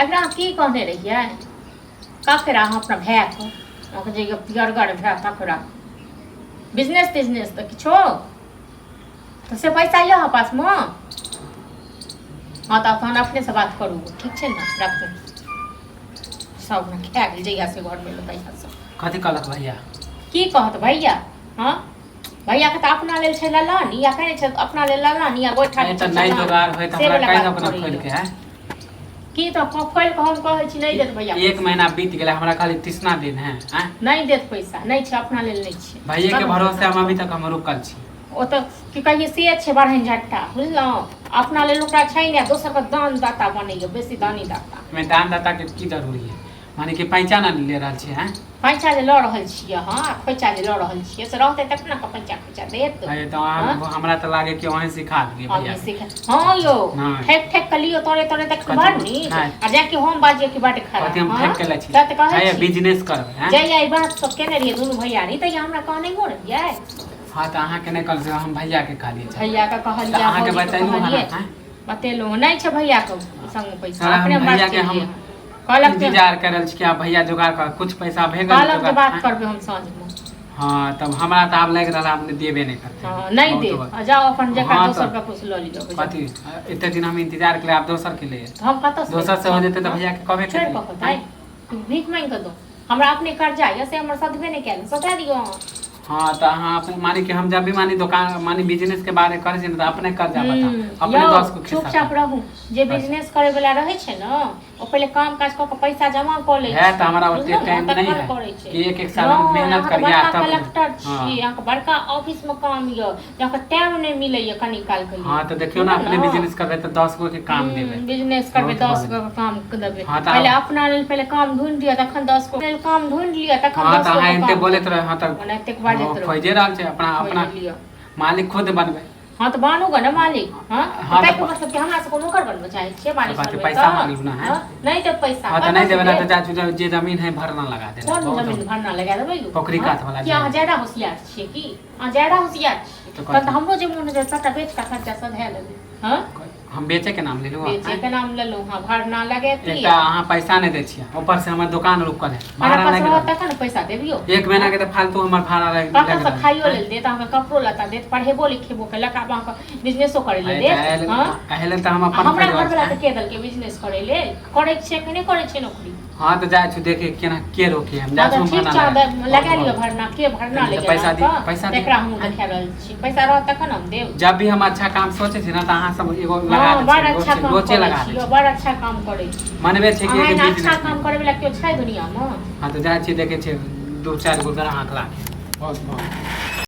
एकरा की कहने रहिए ककरा अपना भाई को जे पियरगर भाई ककरा बिजनेस तिजनेस तो किछो तो से पैसा यह पास में हाँ तो तहन अपने से बात करू ठीक है ना रख सब ने खा गेल जैया से घर में पैसा सब कथी कहलक भैया की कहत भैया हाँ भैया के तो अपना लेल छै ललानी या कहै छै अपना लेल ललानी या गोइठा ए त नहीं जोगार होय त हमरा काहे अपना खोल के है की तो खोल के हम कहै छी नहीं देत भैया एक महीना बीत गेला हमरा खाली 30 दिन है नहीं देत पैसा नहीं छै अपना लेल नहीं छै भैया के भरोसे हम अभी तक हम रुकल छी ओ तो की कहिए से छै बढ़न झट्टा बुझलौ अपना लेल ओकरा छै ने दोसर के दान दाता बनैयो बेसी दानी दाता मैं दान दाता के की जरूरी है माने कि पैसा ना ले रहल छी हैं पैसा ले ल रहल छी हां पैसा ले ल रहल छी से रहते तक ना पैसा देत अरे तो हमरा त लागे कि वहीं सिखा दिए भैया हां यो ठेक ठेक कलियो तोरे तोरे तक बानी आ जाके हम बाजे की बात खरा हम ठेक के लै छी त कहै है बिजनेस करबै हैं जय आई बात सब केने रहिए दुनु भैया री त हमरा कहने हो रहिए हां त अहाँ के नै कल से हम भैया के खा लिए भैया का कहलिए अहाँ के बतैलु हां बतेलु नै छै भैया के संग पैसा अपने भैया के हम कलक इंतजार करल छी कि आप भैया जुगाड़ कर कुछ पैसा भेगल कलक के बात करबे हम साँझ में हां तब हमरा त आब लग रहल आपने देबे नै करते हां नहीं दे जाओ अपन जका दोसर का कुछ ल लियो कथी इतने दिन हम इंतजार करे आप दोसर के लिए हम कत से दोसर से हो जेते त भैया के कहबे छोड़ पकड़ भीख मांग दो हमरा अपने कर्जा या से हमर सदबे नै कैल सता दियो हां त अहाँ अपने मानी कि हम जब भी मानी दुकान मानी बिजनेस के बारे करे छी त अपने कर्जा बता अपने 10 को चुपचाप रहू जे बिजनेस करे वाला रहे छै न ओ पहले काम काज क के पैसा जमा क ले है त हमरा ओते टाइम नहीं है कि एक एक साल मेहनत करिया तब कलेक्टर छी यहाँ के बड़का ऑफिस में काम य जहाँ के टाइम नहीं मिले य कनी काल के हां त देखियो ना अपने बिजनेस करबे त 10 गो के काम देबे बिजनेस करबे 10 गो के काम देबे पहले अपना लेल पहले काम ढूंढ लिया तखन 10 गो काम ढूंढ लिया तखन 10 गो हां त एते बोलत रहे हां त एते बाजत रहे खोजे रहल छै अपना अपना मालिक खुद बनबे हां तो बानूगा ना मालिक हां तै के मतलब कि हमरा से को नौकर बनबे चाहे छै मालिक बनबे पैसा मांगलू ना है नहीं तो पैसा हां तो नहीं देबे ना तो जा जे जमीन है भरना लगा दे कौन जमीन भरना लगा देबे पोखरी काट वाला क्या ज्यादा होशियार छिए की हां ज्यादा होशियार त हमरो जे मन जे सटा बेच का खर्चा सब है लेबे हां हम बेचे के नाम ले लो बेचे के नाम ले लो हां भरना लगे ती एकटा अहाँ पैसा नहीं दे छिए ऊपर से हमर दुकान रुकल है भाड़ा लगे तक न पैसा देबियो एक महीना के त फालतू हमर भाड़ा लगे कत से खाइयो ले दे त हम कपड़ो लता दे पढ़ेबो लिखेबो के लका बा बिजनेसो करे ले दे हां पहले त हम अपन हमरा घर वाला के दल के बिजनेस करे ले करे छै कि नहीं करे छै नौकरी हां तो जाय छु देखे केना के रोके हम जा छु भरना लगा लियो भरना के भरना ले पैसा दे पैसा एकरा हम देखा रहल छी पैसा रह तखन हम देब जब भी हम अच्छा काम सोचे छी ना त अहाँ सब एगो लगा दे बड़ अच्छा काम रोचे लगा दे बड़ अच्छा काम करे छी मनबे छै कि अच्छा काम करे वाला क्यों छै दुनिया में हां तो जाय छी देखे छी 2-4 गो ग्राहक लाके बहुत बहुत